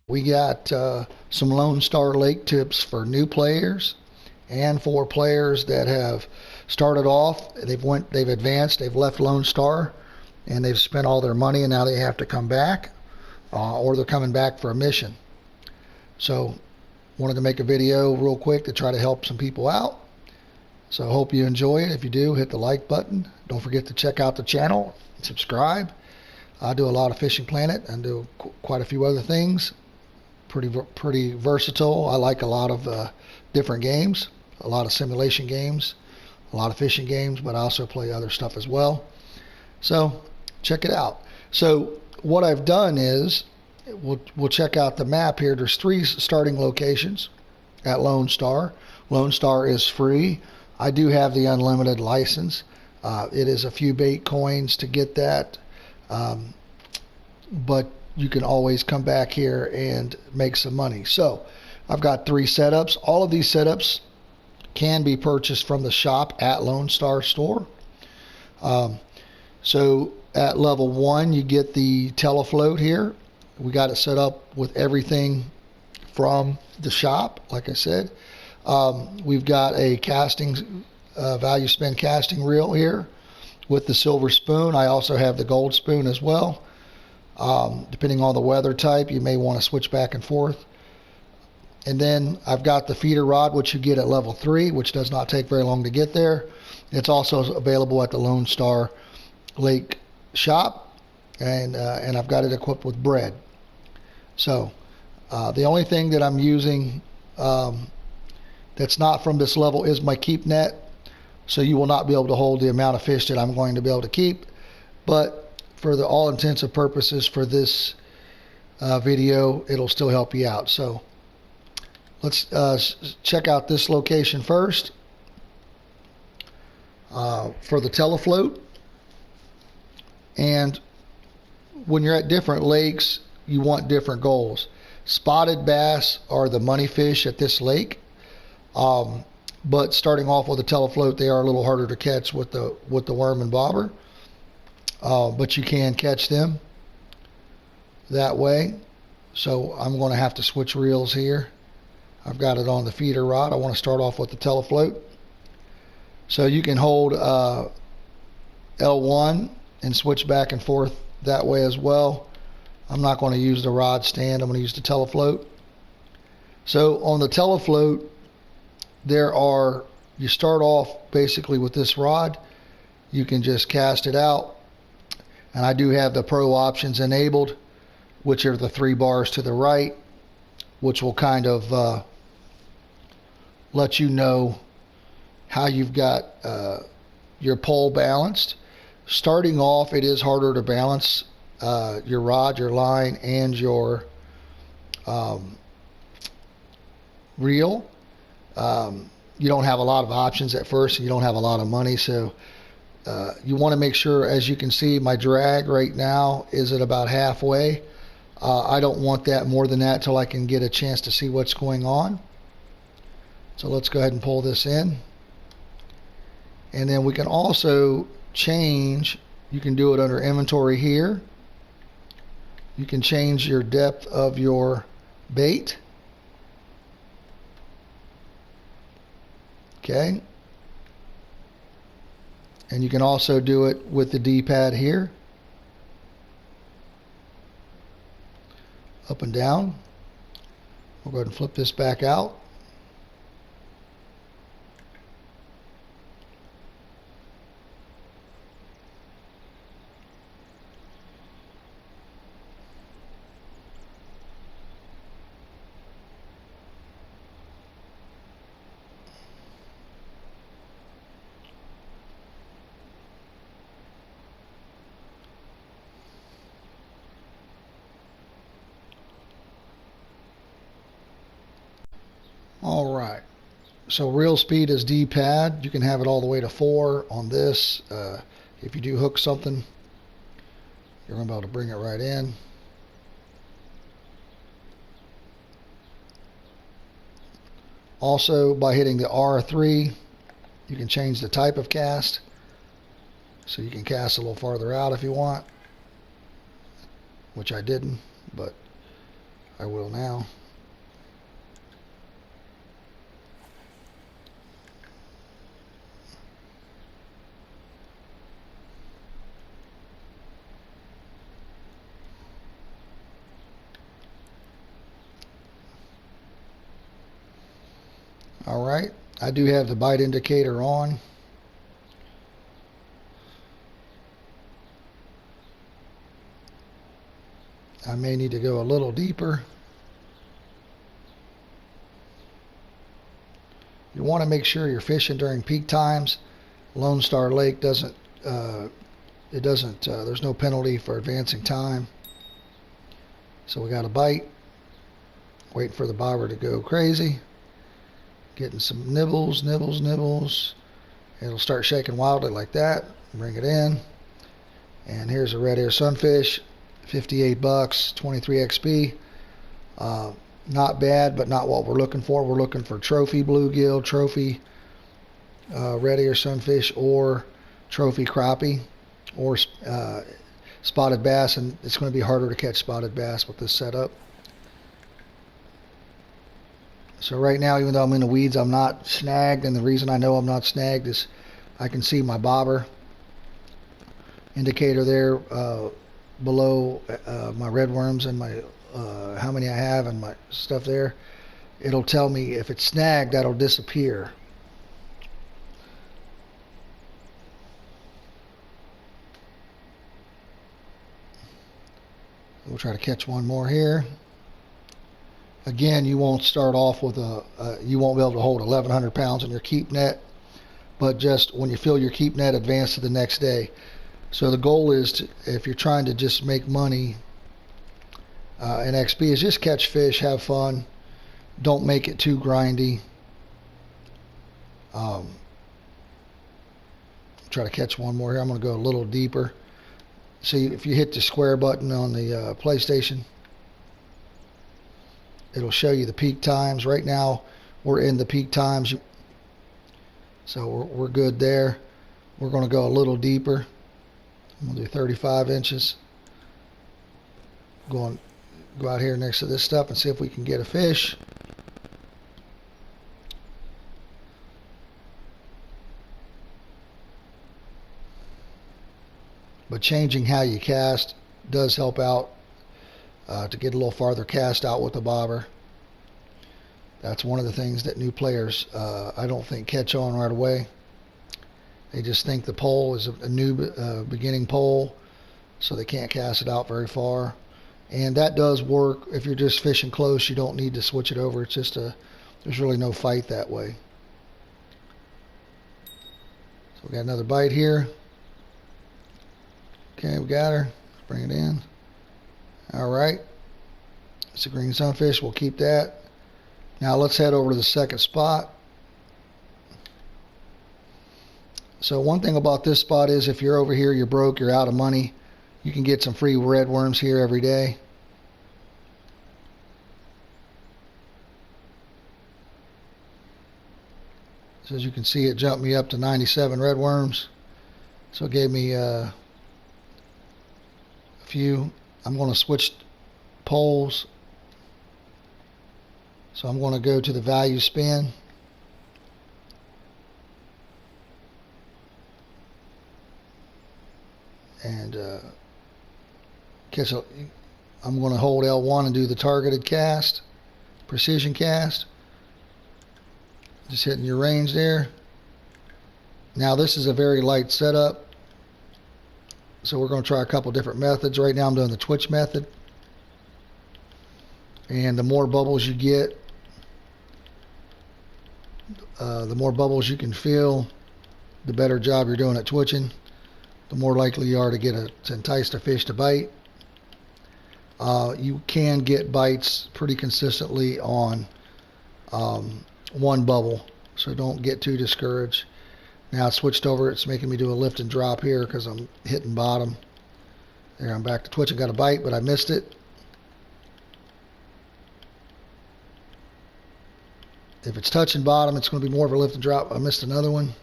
We got some Lone Star Lake tips for new players and for players that have started off. They've advanced, they've left Lone Star, and they've spent all their money, and now they have to come back, or they're coming back for a mission. So, wanted to make a video real quick to try to help some people out. So, I hope you enjoy it. If you do, hit the like button. Don't forget to check out the channel, subscribe. I do a lot of Fishing Planet and do quite a few other things. Pretty versatile. I like a lot of different games, a lot of simulation games, a lot of fishing games, but I also play other stuff as well. So check it out. So what I've done is we'll check out the map here. There's 3 starting locations at Lone Star. Lone Star is free. I do have the unlimited license. It is a few bait coins to get that, but you can always come back here and make some money. So I've got 3 setups. All of these setups can be purchased from the shop at Lone Star Store. So at level 1, you get the Tele Float here. We got it set up with everything from the shop, like I said. We've got a casting, value spin casting reel here with the silver spoon. I also have the gold spoon as well. Depending on the weather type, you may want to switch back and forth. And then I've got the feeder rod, which you get at level 3, which does not take very long to get there. It's also available at the Lone Star Lake shop, and I've got it equipped with bread. So the only thing that I'm using that's not from this level is my keep net. So you will not be able to hold the amount of fish that I'm going to be able to keep. But for the all intents and purposes for this video, it'll still help you out. So let's check out this location first. For the Tele Float. And when you're at different lakes, you want different goals. Spotted bass are the money fish at this lake. But starting off with the Tele Float, they are a little harder to catch with the worm and bobber. But you can catch them that way. So I'm going to have to switch reels here. I've got it on the feeder rod. I want to start off with the Tele Float. So you can hold L1 and switch back and forth that way as well. I'm not going to use the rod stand. I'm going to use the Tele Float. So on the Tele Float, you start off basically with this rod. You can just cast it out. And I do have the pro options enabled, which are the 3 bars to the right, which will kind of let you know how you've got your pole balanced. Starting off, it is harder to balance your rod, your line, and your reel. You don't have a lot of options at first, and you don't have a lot of money, so you want to make sure, as you can see, my drag right now is at about halfway. I don't want that more than that till I can get a chance to see what's going on. So let's go ahead and pull this in. And then we can also change, you can do it under inventory here. You can change your depth of your bait. Okay. And you can also do it with the D-pad here. Up and down. We'll go ahead and flip this back out. All right, so reel speed is D-pad. You can have it all the way to 4 on this. If you do hook something, you're going to be able to bring it right in. Also, by hitting the R3, you can change the type of cast. So you can cast a little farther out if you want, which I didn't, but I will now. All right, I do have the bite indicator on. I may need to go a little deeper. You want to make sure you're fishing during peak times. Lone Star Lake doesn't, there's no penalty for advancing time. So we got a bite. Waiting for the bobber to go crazy. Getting some nibbles, nibbles, nibbles. It'll start shaking wildly like that. Bring it in. And here's a red ear sunfish. 58 bucks, 23 XP. Not bad, but not what we're looking for. We're looking for trophy bluegill, trophy red ear sunfish, or trophy crappie, or spotted bass. And it's going to be harder to catch spotted bass with this setup. So right now, even though I'm in the weeds, I'm not snagged. And the reason I know I'm not snagged is I can see my bobber indicator there below my red worms and my how many I have and my stuff there. It'll tell me if it's snagged, that'll disappear. We'll try to catch one more here. Again, you won't start off with you won't be able to hold 1,100 pounds in your keep net, but just when you fill your keep net, advance to the next day. So the goal is, if you're trying to just make money in XP, is just catch fish, have fun. Don't make it too grindy. Try to catch one more here. I'm going to go a little deeper. See, if you hit the square button on the PlayStation, it'll show you the peak times. Right now, we're in the peak times, so we're good there. We're going to go a little deeper. I'm going to do 35 inches. Go out here next to this stuff and see if we can get a fish. But changing how you cast does help out to get a little farther cast out with the bobber. That's one of the things that new players, I don't think, catch on right away. They just think the pole is a new beginning pole, so they can't cast it out very far. And that does work. If you're just fishing close, you don't need to switch it over. It's just there's really no fight that way. So we got another bite here. Okay, we got her. Bring it in. All right. It's a green sunfish. We'll keep that. Now let's head over to the second spot. So one thing about this spot is, if you're over here, you're broke, you're out of money, you can get some free red worms here every day. So as you can see, it jumped me up to 97 red worms. So it gave me a few. I'm going to switch poles. So I'm going to go to the value spin. And I'm going to hold L1 and do the targeted cast, precision cast. Just hitting your range there. Now this is a very light setup, so we're going to try a couple different methods. Right now I'm doing the twitch method, and the more bubbles you get, the more bubbles you can feel, the better job you're doing at twitching, the more likely you are to entice the fish to bite. You can get bites pretty consistently on one bubble, so don't get too discouraged. Now it's switched over. It's making me do a lift and drop here because I'm hitting bottom. There, I'm back to twitching. Got a bite, but I missed it. If it's touching bottom, it's going to be more of a lift and drop. I missed another one.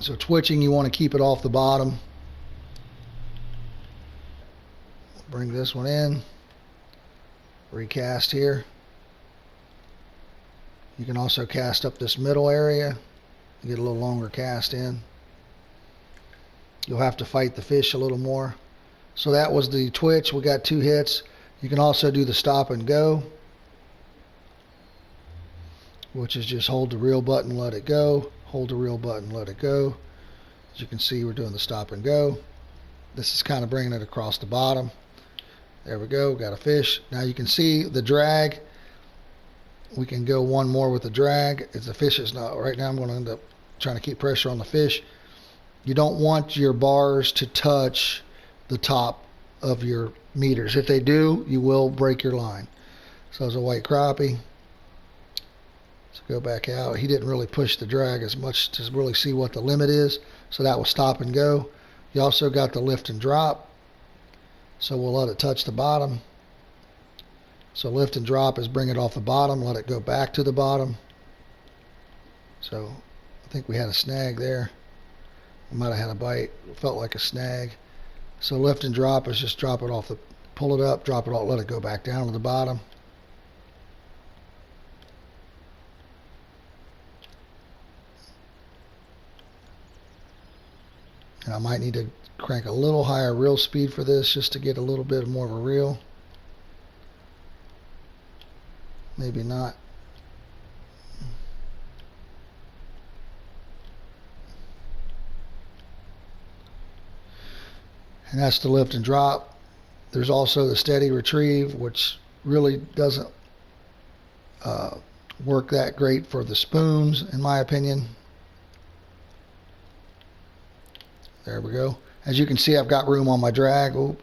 So twitching, you want to keep it off the bottom. Bring this one in. Recast here. You can also cast up this middle area. Get a little longer cast in. You'll have to fight the fish a little more. So that was the twitch. We got 2 hits. You can also do the stop and go, which is just hold the reel button, let it go. Hold the reel button, let it go. As you can see, we're doing the stop and go. This is kind of bringing it across the bottom. There we go. Got a fish. Now you can see the drag. We can go one more with the drag. As the fish is not right now, I'm going to end up trying to keep pressure on the fish. You don't want your bars to touch the top of your meters. If they do, you will break your line. So there's a white crappie. Let's go back out. He didn't really push the drag as much to really see what the limit is. So that was stop and go. You also got the lift and drop. So we'll let it touch the bottom. So lift and drop is bring it off the bottom, let it go back to the bottom. So I think we had a snag there. We might have had a bite. It felt like a snag. So lift and drop is just drop it off the, pull it up, drop it off, let it go back down to the bottom. And I might need to crank a little higher reel speed for this just to get a little bit more of a reel. Maybe not. And that's the lift and drop. There's also the steady retrieve, which really doesn't work that great for the spoons, in my opinion. There we go. As you can see, I've got room on my drag. Oop.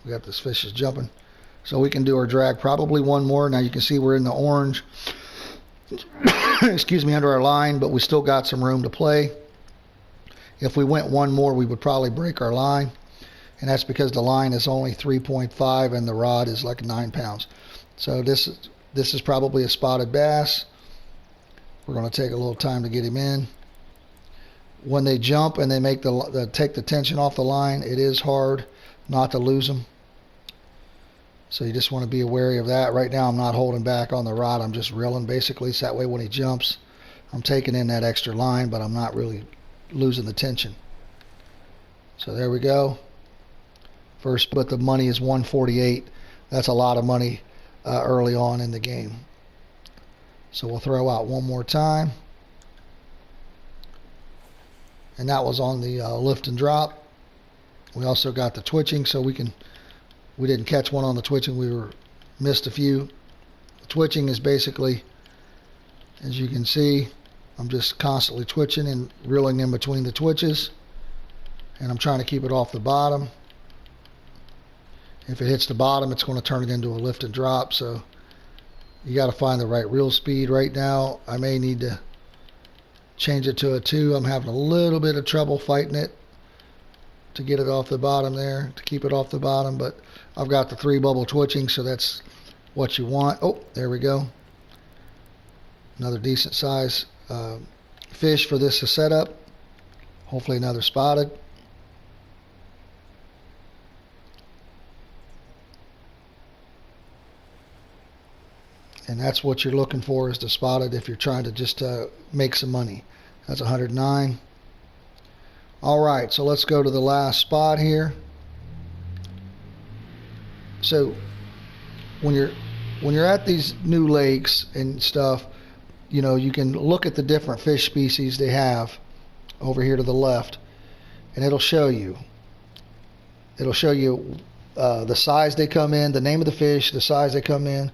We got this fish is jumping. So we can do our drag probably one more. Now you can see we're in the orange, excuse me, under our line, but we still got some room to play. If we went one more, we would probably break our line. And that's because the line is only 3.5 and the rod is like 9 pounds. So this is probably a spotted bass. We're going to take a little time to get him in. When they jump and they make take the tension off the line, it is hard not to lose them. So you just want to be wary of that. Right now I'm not holding back on the rod. I'm just reeling basically. So that way when he jumps, I'm taking in that extra line, but I'm not really losing the tension. So there we go. First, but the money is 148. That's a lot of money early on in the game. So we'll throw out one more time. And that was on the lift and drop. We also got the twitching, so we didn't catch one on the twitching. We missed a few. The twitching is basically, as you can see, I'm just constantly twitching and reeling in between the twitches, and I'm trying to keep it off the bottom. If it hits the bottom, it's going to turn it into a lift and drop. So you got to find the right reel speed. Right now, I may need to change it to a 2. I'm having a little bit of trouble fighting it to get it off the bottom there, to keep it off the bottom, but I've got the 3 bubble twitching, so that's what you want. Oh, there we go. Another decent size fish for this setup. Hopefully another spotted. And that's what you're looking for, is the spotted if you're trying to just make some money. That's 109. All right, so let's go to the last spot here. So when you're at these new lakes and stuff, you know, you can look at the different fish species they have over here to the left, and it'll show you. It'll show you the size they come in, the name of the fish, the size they come in,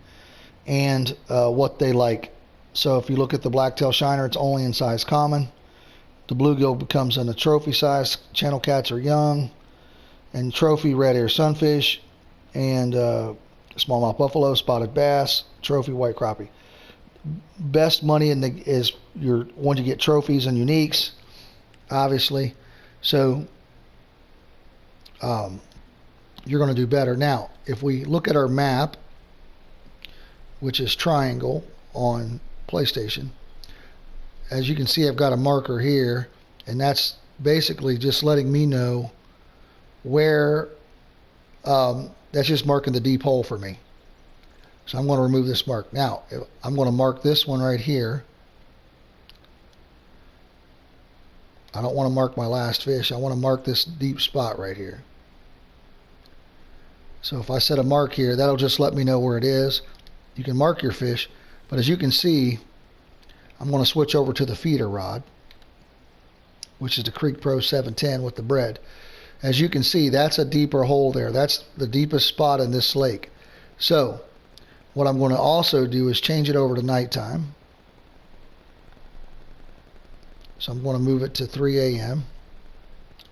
and what they like. So if you look at the blacktail shiner, it's only in size common. The bluegill becomes in a trophy size. Channel cats are young, and trophy red ear sunfish, and smallmouth buffalo, spotted bass, trophy white crappie. Best money is your once you get trophies and uniques, obviously. So you're going to do better. Now, if we look at our map, which is triangle on PlayStation, as you can see, I've got a marker here, And that's basically just letting me know where, that's just marking the deep hole for me. So I'm going to remove this mark. Now, I'm going to mark this one right here. I don't want to mark my last fish. I want to mark this deep spot right here. So if I set a mark here, that'll just let me know where it is. You can mark your fish, but as you can see, I'm going to switch over to the feeder rod, which is the Creek Pro 710 with the bread. As you can see, that's a deeper hole there. That's the deepest spot in this lake. So what I'm going to also do is change it over to nighttime. So I'm going to move it to 3 a.m.,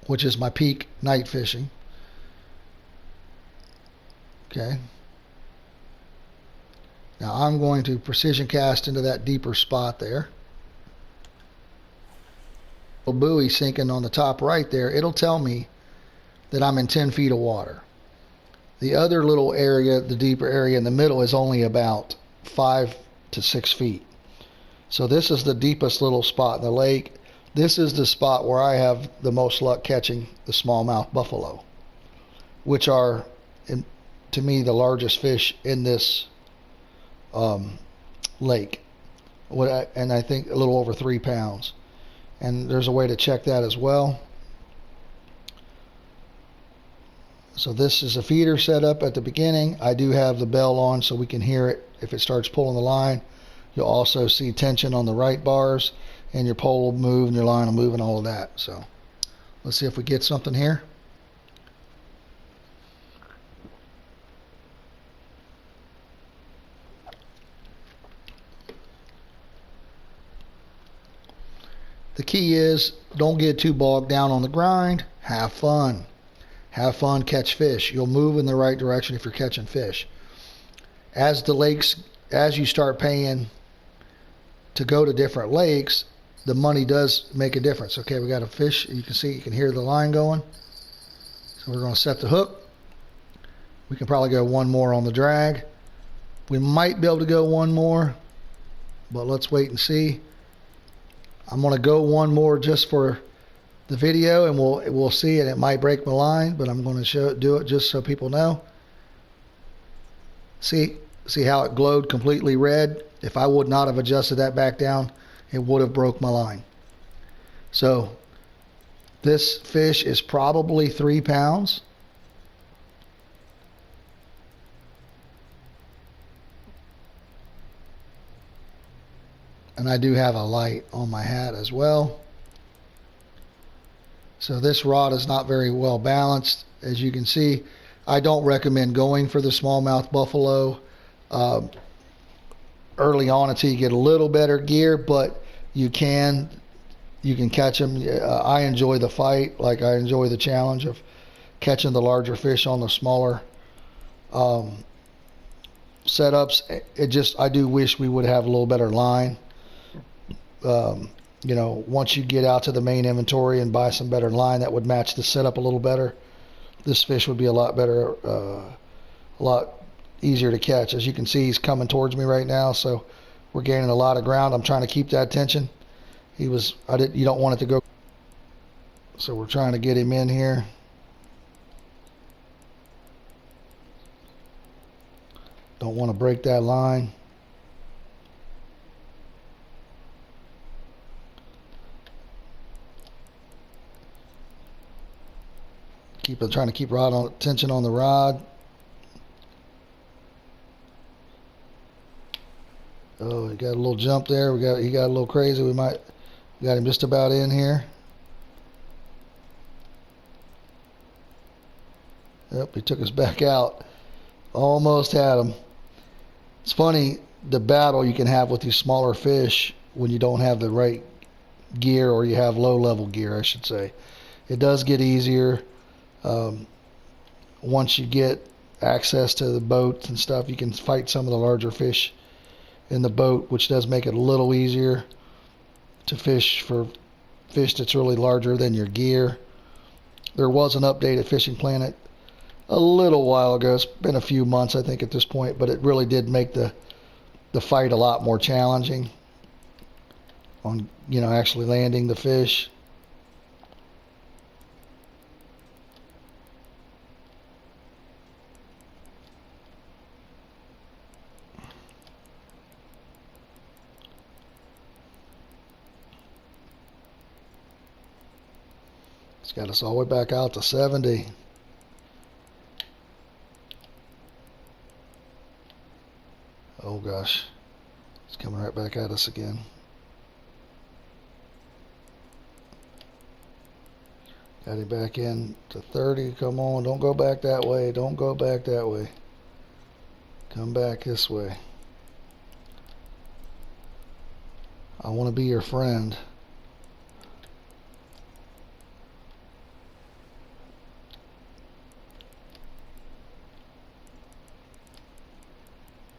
which is my peak night fishing. Okay. Now I'm going to precision cast into that deeper spot there. A buoy sinking on the top right there, it'll tell me that I'm in 10 feet of water. The other little area, the deeper area in the middle, is only about 5 to 6 feet. So this is the deepest little spot in the lake. This is the spot where I have the most luck catching the smallmouth buffalo, which are, to me, the largest fish in this lake. And I think a little over 3 pounds. And there's a way to check that as well. So this is a feeder setup at the beginning. I do have the bell on so we can hear it if it starts pulling the line. You'll also see tension on the right bars, and your pole will move and your line will move and all of that. So let's see if we get something here. The key is don't get too bogged down on the grind. Have fun. Have fun, catch fish. You'll move in the right direction if you're catching fish. As you start paying to go to different lakes, the money does make a difference. Okay, we got a fish. You can see, you can hear the line going. So we're going to set the hook. We can probably go one more on the drag. We might be able to go one more, but let's wait and see. I'm going to go one more just for the video, and we'll see, and it might break my line, but I'm going to do it just so people know. See how it glowed completely red? If I would not have adjusted that back down, it would have broke my line. So this fish is probably 3 pounds. And I do have a light on my hat as well. So this rod is not very well balanced. As you can see, I don't recommend going for the smallmouth buffalo early on until you get a little better gear, but you can catch them. I enjoy the fight, like I enjoy the challenge of catching the larger fish on the smaller setups. I do wish we would have a little better line. Once you get out to the main inventory and buy some better line that would match the setup a little better, this fish would be a lot better, a lot easier to catch. As you can see, he's coming towards me right now, so we're gaining a lot of ground. I'm trying to keep that tension. You don't want it to go. So we're trying to get him in here. Don't want to break that line. Trying to keep tension on the rod. Oh, he got a little jump there. He got a little crazy. We got him just about in here. Yep, he took us back out. Almost had him. It's funny the battle you can have with these smaller fish when you don't have the right gear, or you have low level gear, I should say. It does get easier. Once you get access to the boats and stuff, you can fight some of the larger fish in the boat, which does make it a little easier to fish for fish that's really larger than your gear. There was an update at Fishing Planet a little while ago. It's been a few months, I think, at this point, but it really did make the fight a lot more challenging on actually landing the fish. Got us all the way back out to 70. Oh gosh, it's coming right back at us again. Got him back in to 30. Come on, don't go back that way. Don't go back that way. Come back this way. I want to be your friend.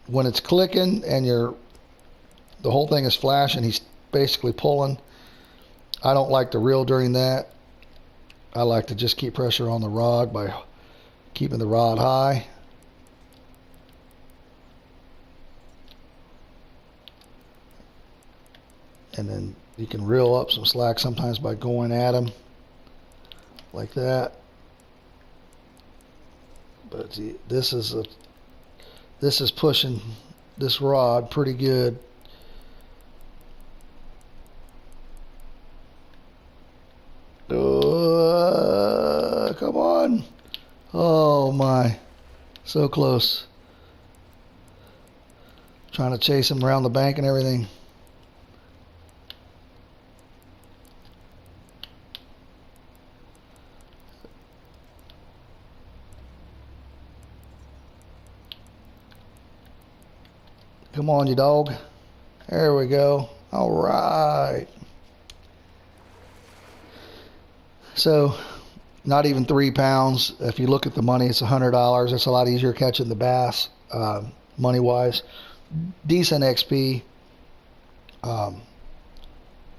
When it's clicking and the whole thing is flashing, he's basically pulling. I don't like to reel during that. I like to just keep pressure on the rod by keeping the rod high. And then you can reel up some slack sometimes by going at him like that. But see, this is pushing this rod pretty good. Come on. Oh my. So close. Trying to chase him around the bank and everything. Come on, you dog. There we go. All right. So, not even 3 pounds. If you look at the money, it's $100. It's a lot easier catching the bass, money-wise. Decent XP.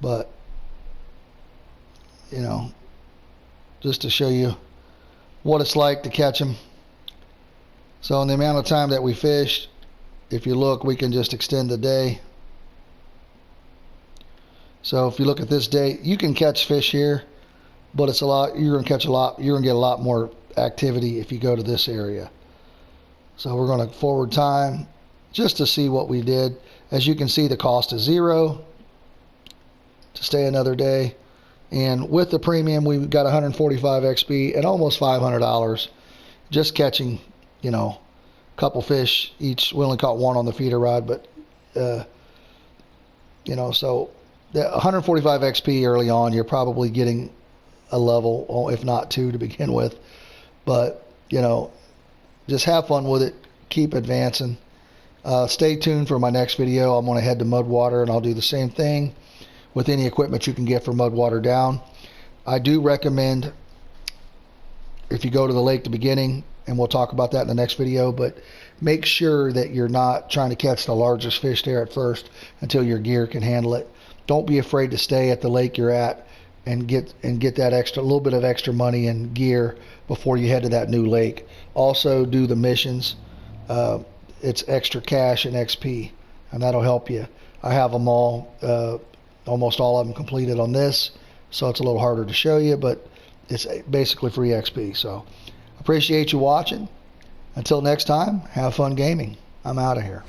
But, you know, just to show you what it's like to catch them. So, in the amount of time that we fished, if you look, we can just extend the day. So if you look at this day, you can catch fish here, but it's a lot. You're gonna get a lot more activity if you go to this area. So we're gonna forward time just to see what we did. As you can see, the cost is 0 to stay another day, and with the premium, we got 145 XP and almost $500 just catching, you know, couple fish each. We only caught one on the feeder rod, but you know, so the 145 XP early on, you're probably getting a level, if not 2 to begin with. But you know, just have fun with it, keep advancing. Stay tuned for my next video. I'm going to head to Mudwater and I'll do the same thing with any equipment you can get for Mudwater down. I do recommend, if you go to the lake at the beginning, and we'll talk about that in the next video, but make sure that you're not trying to catch the largest fish there at first until your gear can handle it. Don't be afraid to stay at the lake you're at and get that extra, little bit of extra money and gear before you head to that new lake. Also do the missions. It's extra cash and XP, and that'll help you. I have them all, almost all of them completed on this, so it's a little harder to show you, but it's basically free XP. So appreciate you watching. Until next time, have fun gaming. I'm out of here.